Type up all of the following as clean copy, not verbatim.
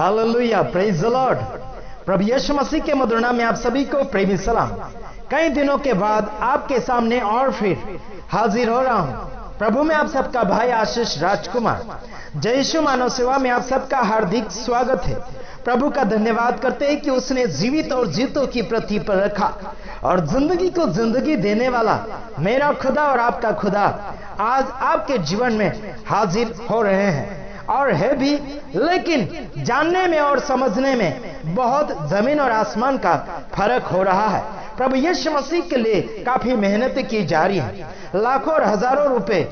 Hallelujah, praise the lord. प्रभु यीशु मसीह के मधुर नाम में आप सभी को प्रेमी सलाम। कई दिनों के बाद आपके सामने और फिर हाजिर हो रहा हूं। प्रभु में आप सबका भाई आशीष राजकुमार। जय यीशु मानव सेवा में आप सबका हार्दिक स्वागत है। प्रभु का धन्यवाद करते हैं कि उसने जीवित और जीतों की पृथ्वी पर रखा और जिंदगी को जिंदगी देने वाला मेरा खुदा और आपका खुदा आज आपके जीवन में हाजिर हो रहे हैं और है भी, लेकिन जानने में और समझने में बहुत जमीन और आसमान का फर्क हो रहा है। प्रभु यीशु मसीह के लिए काफी मेहनत की जा रही है, लाखों और हजारों रुपए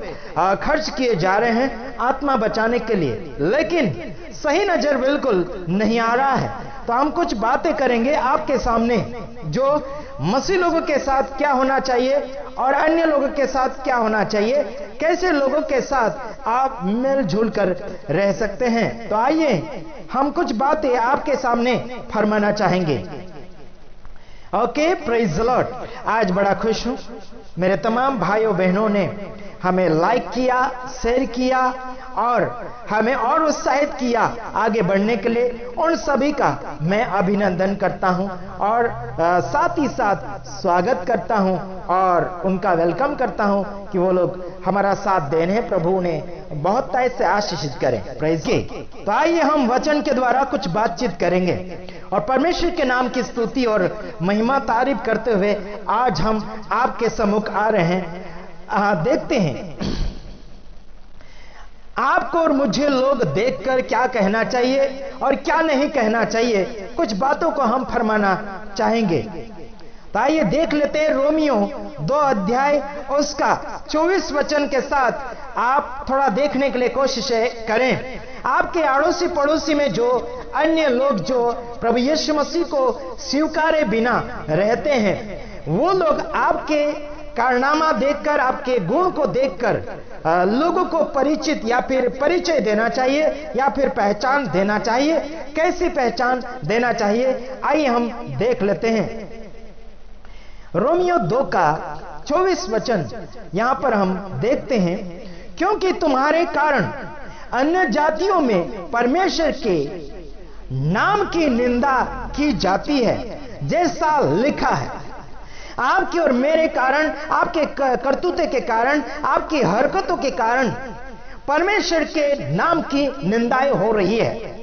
खर्च किए जा रहे हैं आत्मा बचाने के लिए, लेकिन सही नजर बिल्कुल नहीं आ रहा है। तो हम कुछ बातें करेंगे आपके सामने जो मसीह लोगों के साथ क्या होना चाहिए और अन्य लोगों के साथ क्या होना चाहिए, कैसे लोगों के साथ आप मिलजुल कर रह सकते हैं। तो आइए हम कुछ बातें आपके सामने फरमाना चाहेंगे। Okay, praise the Lord. आज बड़ा खुश हूं, मेरे तमाम भाइयों बहनों ने हमें लाइक किया, शेयर किया और हमें और उत्साहित किया आगे बढ़ने के लिए। उन सभी का मैं अभिनंदन करता हूं और साथ ही साथ स्वागत करता हूं और उनका वेलकम करता हूं कि वो लोग हमारा साथ दे रहे हैं। प्रभु उन्हें बहुत तेज से आशीषित करें। प्रेज के। तो आइए हम वचन के द्वारा कुछ बातचीत करेंगे और परमेश्वर के नाम की स्तुति और महिमा तारीफ करते हुए आज हम आपके सम्मुख आ रहे हैं। देखते हैं आपको और मुझे लोग देखकर क्या कहना चाहिए और क्या नहीं कहना चाहिए, कुछ बातों को हम फरमाना चाहेंगे। तो आइए देख लेते हैं रोमियो 2 अध्याय उसका 24 वचन के साथ आप थोड़ा देखने के लिए कोशिश करें। आपके अड़ोसी पड़ोसी में जो अन्य लोग जो प्रभु यीशु मसीह को स्वीकारे बिना रहते हैं, वो लोग आपके कारनामा देखकर, आपके गुण को देखकर लोगों को परिचित या फिर परिचय देना चाहिए या फिर पहचान देना चाहिए। कैसी पहचान देना चाहिए, आइए हम देख लेते हैं। रोमियो 2 का 24 वचन यहां पर हम देखते हैं, क्योंकि तुम्हारे कारण अन्य जातियों में परमेश्वर के नाम की निंदा की जाती है, जैसा लिखा है। आपके और मेरे कारण, आपके करतूते के कारण, आपकी हरकतों के कारण परमेश्वर के नाम की निंदाएं हो रही है।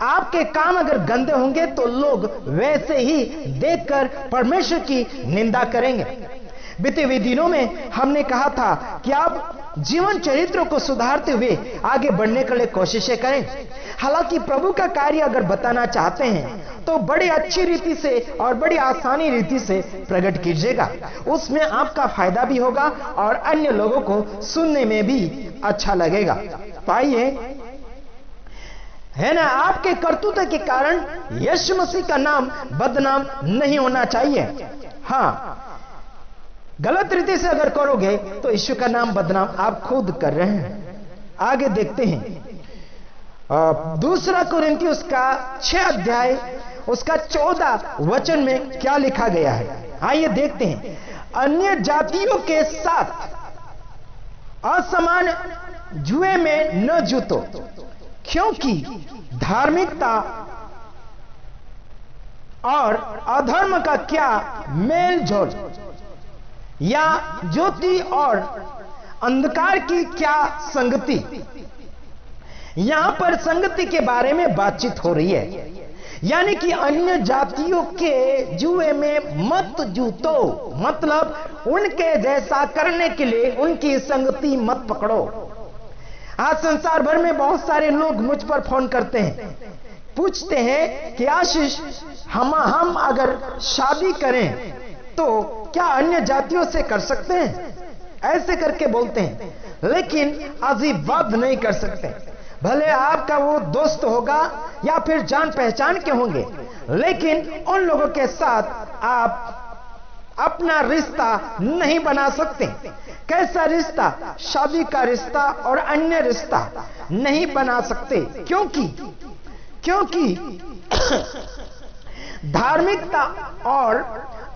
आपके काम अगर गंदे होंगे तो लोग वैसे ही देखकर परमेश्वर की निंदा करेंगे। बीते हुए दिनों में हमने कहा था कि आप जीवन चरित्र को सुधारते हुए आगे बढ़ने के लिए कोशिशें करें। हालांकि प्रभु का कार्य अगर बताना चाहते हैं तो बड़ी अच्छी रीति से और बड़ी आसानी रीति से प्रकट कीजिएगा, उसमें आपका फायदा भी होगा और अन्य लोगों को सुनने में भी अच्छा लगेगा। पाइए, है ना, आपके करतूत के कारण यीशु मसीह का नाम बदनाम नहीं होना चाहिए। हाँ, गलत रीति से अगर करोगे तो यीशु का नाम बदनाम आप खुद कर रहे हैं। आगे देखते हैं दूसरा कुरिन्थियों उसका 6 अध्याय उसका 14 वचन में क्या लिखा गया है। आइए देखते हैं। अन्य जातियों के साथ असमान जुए में न जुतो, क्योंकि धार्मिकता और अधर्म का क्या मेल जोल, या ज्योति और अंधकार की क्या संगति। यहां पर संगति के बारे में बातचीत हो रही है, यानी कि अन्य जातियों के जुए में मत जूतो, मतलब उनके जैसा करने के लिए उनकी संगति मत पकड़ो। आज संसार भर में बहुत सारे लोग मुझ पर फोन करते हैं, पूछते हैं कि आशीष हम अगर शादी करें तो क्या अन्य जातियों से कर सकते हैं, ऐसे करके बोलते हैं, लेकिन अजीब बात नहीं कर सकते। भले आपका वो दोस्त होगा या फिर जान पहचान के होंगे, लेकिन उन लोगों के साथ आप अपना रिश्ता नहीं बना सकते। कैसा रिश्ता? शादी का रिश्ता और अन्य रिश्ता नहीं बना सकते। क्योंकि धार्मिकता और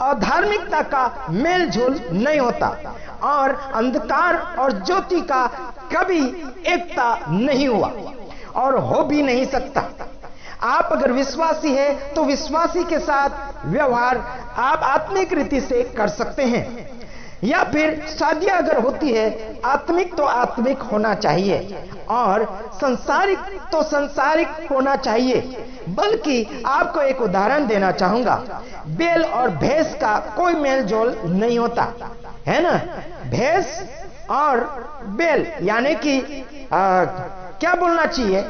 अधार्मिकता का मेल जोल नहीं होता और अंधकार और ज्योति का कभी एकता नहीं हुआ और हो भी नहीं सकता। आप अगर विश्वासी है तो विश्वासी के साथ व्यवहार आप आत्मिक रीति से कर सकते हैं, या फिर शादियां अगर होती है आत्मिक तो आत्मिक होना चाहिए और संसारिक तो संसारिक होना चाहिए। बल्कि आपको एक उदाहरण देना चाहूंगा, बैल और भैंस का कोई मेल जोल नहीं होता है ना। भैंस और बैल यानी कि क्या बोलना चाहिए,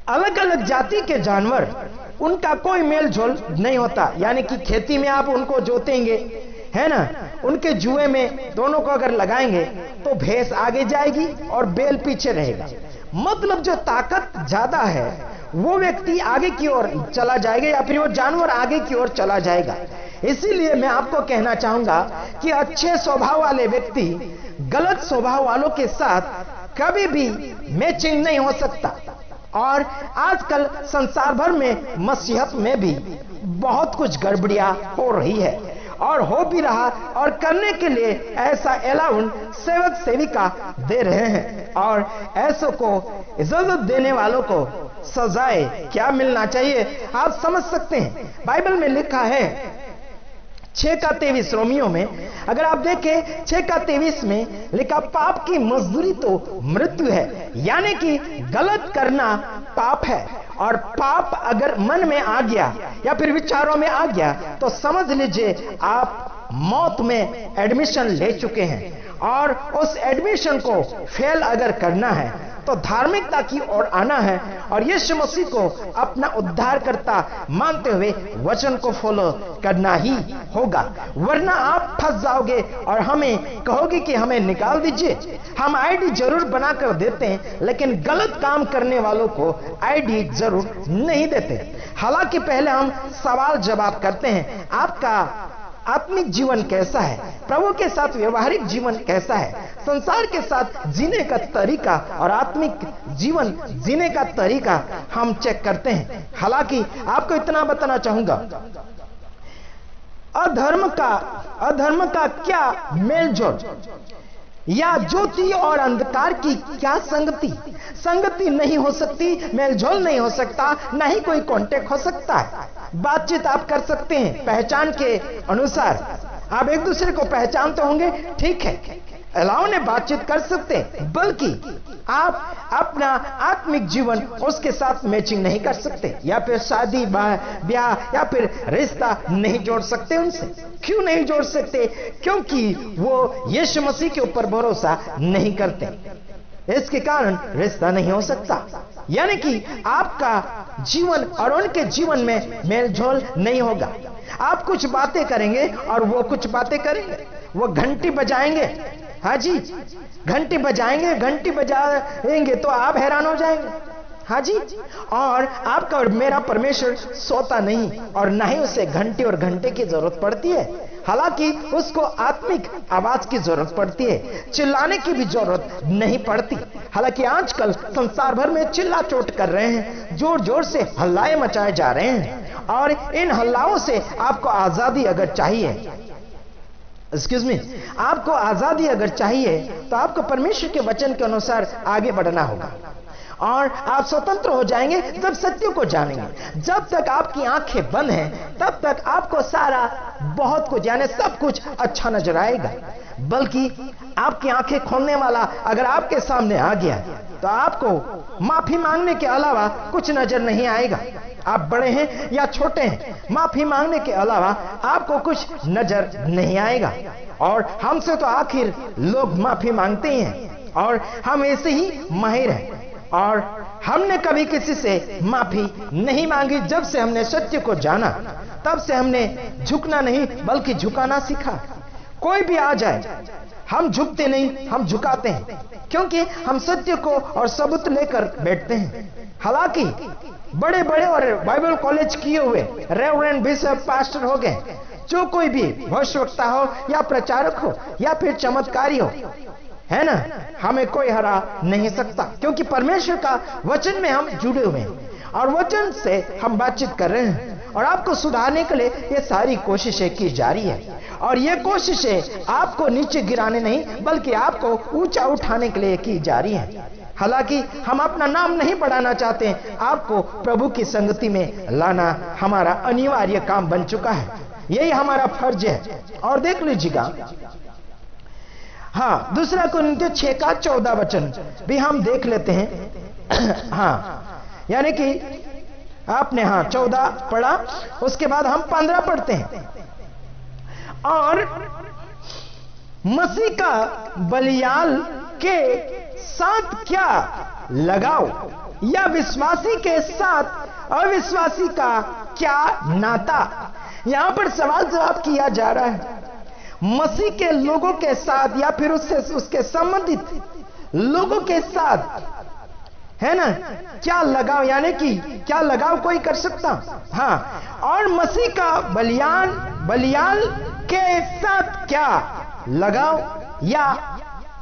अलग अलग जाति के जानवर, उनका कोई मेल जोल नहीं होता। यानी कि खेती में आप उनको जोतेंगे है ना, उनके जुए में दोनों को अगर लगाएंगे तो भैंस आगे जाएगी और बैल पीछे रहेगा। मतलब जो ताकत ज्यादा है वो व्यक्ति आगे की ओर चला जाएगा या फिर वो जानवर आगे की ओर चला जाएगा। इसीलिए मैं आपको कहना चाहूंगा कि अच्छे स्वभाव वाले व्यक्ति गलत स्वभाव वालों के साथ कभी भी मैचिंग नहीं हो सकता। और आजकल संसार भर में मसीहत में भी बहुत कुछ गड़बड़ियां हो रही है और हो भी रहा, और करने के लिए ऐसा अलाउंस सेवक सेविका दे रहे हैं, और ऐसों को इजाजत देने वालों को सजाए क्या मिलना चाहिए आप समझ सकते हैं। बाइबल में लिखा है 6:23 रोमियो में, अगर आप देखें 6:23 में लिखा, पाप की मजदूरी तो मृत्यु है। यानी कि गलत करना पाप है, और पाप अगर मन में आ गया या फिर विचारों में आ गया तो समझ लीजिए आप मौत में एडमिशन ले चुके हैं। और उस एडमिशन को फेल अगर करना है तो धार्मिकता की ओर आना है और यीशु मसीह को अपना उद्धारकर्ता मानते हुए वचन को फॉलो करना ही होगा, वरना आप फंस जाओगे और हमें कहोगे कि हमें निकाल दीजिए। हम आईडी जरूर बनाकर देते हैं, लेकिन गलत काम करने वालों को आईडी जरूर नहीं देते। हालांकि पहले हम सवाल जवाब करते हैं, आपका आत्मिक जीवन कैसा है, प्रभु के साथ व्यवहारिक जीवन कैसा है, संसार के साथ जीने का तरीका और आत्मिक जीवन जीने का तरीका हम चेक करते हैं। हालांकि आपको इतना बताना चाहूंगा, अधर्म का क्या मेलजोल या ज्योति और अंधकार की क्या संगति नहीं हो सकती, मेलजोल नहीं हो सकता, ना ही कोई कांटेक्ट हो सकता है। बातचीत आप कर सकते हैं पहचान के अनुसार, आप एक दूसरे को पहचानते होंगे, ठीक है, अलाउ ने बातचीत कर सकते हैं, बल्कि आप अपना आत्मिक जीवन उसके साथ मैचिंग नहीं कर सकते, या फिर शादी ब्याह या फिर रिश्ता नहीं जोड़ सकते उनसे। क्यों नहीं जोड़ सकते? क्योंकि वो यीशु मसीह के ऊपर भरोसा नहीं करते, इसके कारण रिश्ता नहीं हो सकता। यानी कि आपका जीवन और उनके जीवन में मेलजोल नहीं होगा। आप कुछ बातें करेंगे और वो कुछ बातें करेंगे, वो घंटी बजाएंगे, हाँ जी, घंटी बजाएंगे, घंटी बजाएंगे तो आप हैरान हो जाएंगे, हाँ जी। और आपका और मेरा परमेश्वर सोता नहीं, और ना ही उसे घंटी और घंटे की जरूरत पड़ती है। हालांकि उसको आत्मिक आवाज की जरूरत पड़ती है, चिल्लाने की भी जरूरत नहीं पड़ती। हालांकि आजकल संसार भर में चिल्ला चोट कर रहे हैं, जोर जोर से हल्लाए मचाए जा रहे हैं, और इन हल्लाओं से आपको आजादी अगर चाहिए, एक्सक्यूज मी, आपको आजादी अगर चाहिए तो आपको परमेश्वर के वचन के अनुसार आगे बढ़ना होगा, और आप स्वतंत्र हो जाएंगे जब सत्य को जानेंगे। जब तक आपकी आंखें बंद हैं तब तक आपको सारा बहुत कुछ यानी सब कुछ अच्छा नजर आएगा, बल्कि आपकी आंखें खोलने वाला अगर आपके सामने आ गया तो आपको माफी मांगने के अलावा कुछ नजर नहीं आएगा। आप बड़े हैं या छोटे हैं, माफी मांगने के अलावा आपको कुछ नजर नहीं आएगा। और हमसे तो आखिर लोग माफी मांगते ही हैं, और हम ऐसे ही माहिर हैं, और हमने कभी किसी से माफी नहीं मांगी। जब से हमने सत्य को जाना तब से हमने झुकना नहीं बल्कि झुकाना सीखा। कोई भी आ जाए हम झुकते नहीं, हम झुकाते हैं, क्योंकि हम सत्य को और सबूत लेकर बैठते हैं। हालांकि बड़े बड़े और बाइबल कॉलेज किए हुए रेवरेंड बिशप पास्टर हो गए, जो कोई भी भविष्यवक्ता हो या प्रचारक हो या फिर चमत्कारी हो, है ना, हमें कोई हरा नहीं सकता, क्योंकि परमेश्वर का वचन में हम जुड़े हुए हैं और वचन से हम बातचीत कर रहे हैं। और आपको सुधारने के लिए ये सारी कोशिशें की जा रही है, और ये कोशिशें आपको नीचे गिराने नहीं बल्कि आपको ऊंचा उठाने के लिए की जा रही है। हालांकि हम अपना नाम नहीं बढ़ाना चाहते, आपको प्रभु की संगति में लाना हमारा अनिवार्य काम बन चुका है, यही हमारा फर्ज है। और देख लीजिएगा, हाँ, दूसरा कुरिन्थियों 6:14 भी हम देख लेते हैं। हाँ, यानी कि आपने 14 पढ़ा, उसके बाद हम 15 पढ़ते हैं। और मसीह का बलियाल के साथ क्या लगाव, या विश्वासी के साथ अविश्वासी का क्या नाता। यहां पर सवाल जवाब किया जा रहा है, मसीह के लोगों के साथ या फिर उसके संबंधित लोगों के साथ, है ना, क्या लगाव, यानी कि क्या लगाव कोई कर सकता। हाँ, और मसीह का बलियाल के साथ क्या लगाव, या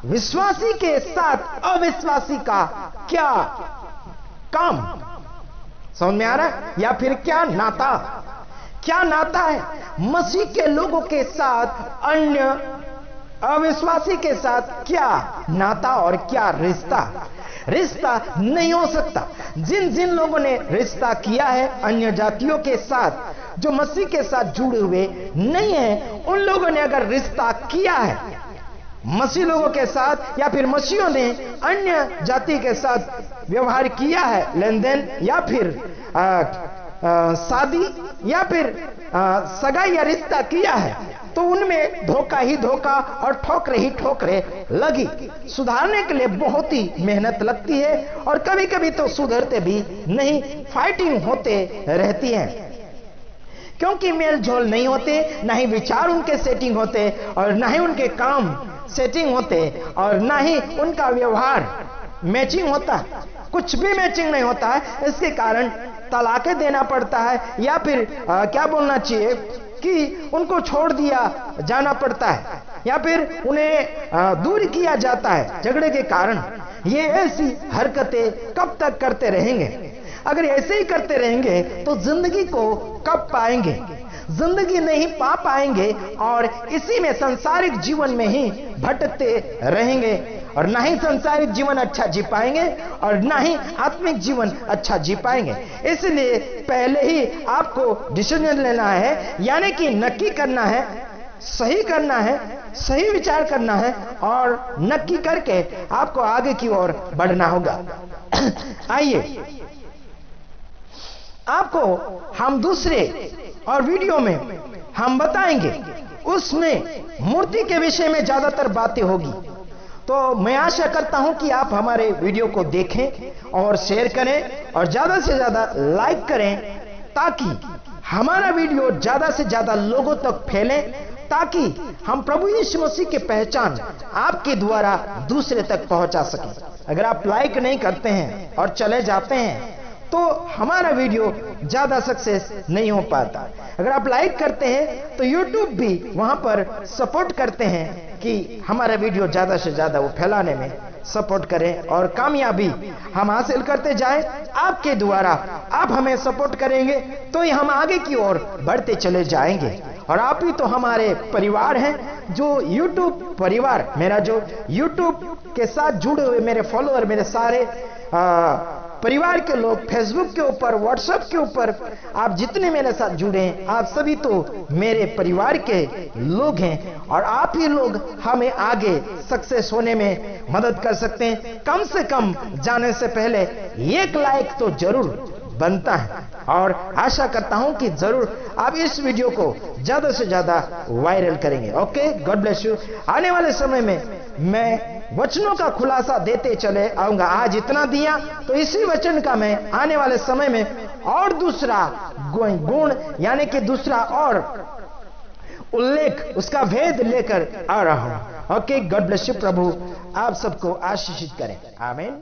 विश्वासी के साथ अविश्वासी का क्या काम। समझ में आ रहा है, या फिर क्या नाता, क्या नाता है मसीह के लोगों के साथ अन्य अविश्वासी के साथ, क्या नाता और क्या रिश्ता नहीं हो सकता। जिन लोगों ने रिश्ता किया है अन्य जातियों के साथ, जो मसीह के साथ जुड़े हुए नहीं है, उन लोगों ने अगर रिश्ता किया है मसीह लोगों के साथ, या फिर मसीहों ने अन्य जाति के साथ व्यवहार किया है, लेन देन, या फिर शादी, या फिर सगाई या रिश्ता किया है, तो उनमें धोखा ही धोखा और ठोकरे ही ठोकरे लगी। सुधारने के लिए बहुत ही मेहनत लगती है, और कभी कभी तो सुधरते भी नहीं, फाइटिंग होते रहती है, क्योंकि मेल झोल नहीं होते, ना ही विचार उनके सेटिंग होते, और ना ही उनके काम सेटिंग होते, और ना ही उनका व्यवहार मैचिंग होता, कुछ भी मैचिंग नहीं होता है। इसके कारण तलाकें देना पड़ता है, या फिर क्या बोलना चाहिए कि उनको छोड़ दिया जाना पड़ता है, या फिर उन्हें दूर किया जाता है झगड़े के कारण। ये ऐसी हरकतें कब तक करते रहेंगे? अगर ऐसे ही करते रहेंगे तो जिंदगी को कब पाएंगे? जिंदगी नहीं पा पाएंगे, और इसी में सांसारिक जीवन में ही भटकते रहेंगे, और ना ही सांसारिक जीवन अच्छा जी पाएंगे, और ना ही आत्मिक जीवन अच्छा जी पाएंगे। इसलिए पहले ही आपको डिसीजन लेना है, यानी कि नक्की करना है, सही करना है, सही विचार करना है, और नक्की करके आपको आगे की ओर बढ़ना होगा। आइए, आपको हम दूसरे और वीडियो में हम बताएंगे, उसमें मूर्ति के विषय में ज्यादातर बातें होगी। तो मैं आशा करता हूं कि आप हमारे वीडियो को देखें और शेयर करें, और ज्यादा से ज्यादा लाइक करें, ताकि हमारा वीडियो ज्यादा से ज्यादा लोगों तक फैले, ताकि हम प्रभु यीशु मसीह की पहचान आपके द्वारा दूसरे तक पहुंचा सकें। अगर आप लाइक नहीं करते हैं और चले जाते हैं तो हमारा वीडियो ज्यादा सक्सेस नहीं हो पाता। अगर आप लाइक करते हैं तो YouTube भी वहां पर सपोर्ट करते हैं कि हमारा वीडियो ज्यादा से ज्यादा वो फैलाने में सपोर्ट करें, और कामयाबी हम हासिल करते जाएं आपके द्वारा। आप हमें सपोर्ट करेंगे तो ही हम आगे की ओर बढ़ते चले जाएंगे, और आप ही तो हमारे परिवार हैं, जो YouTube परिवार, मेरा जो YouTube के साथ जुड़े हुए मेरे फॉलोअर, मेरे सारे परिवार के लोग, फेसबुक के ऊपर, व्हाट्सएप के ऊपर, आप जितने मेरे साथ जुड़े हैं, आप सभी तो मेरे परिवार के लोग हैं, और आप ही लोग हमें आगे सक्सेस होने में मदद कर सकते हैं। कम से कम जाने से पहले 1 लाइक तो जरूर बनता है, और आशा करता हूं कि जरूर आप इस वीडियो को ज्यादा से ज्यादा वायरल करेंगे। Okay, God bless you. आने वाले समय में मैं वचनों का खुलासा देते चले आऊंगा। आज इतना दिया, तो इसी वचन का मैं आने वाले समय में और दूसरा गुण, यानी कि दूसरा और उल्लेख, उसका भेद लेकर आ रहा हूं। Okay, God bless you. प्रभु आप सबको आशीषित करें। आमीन।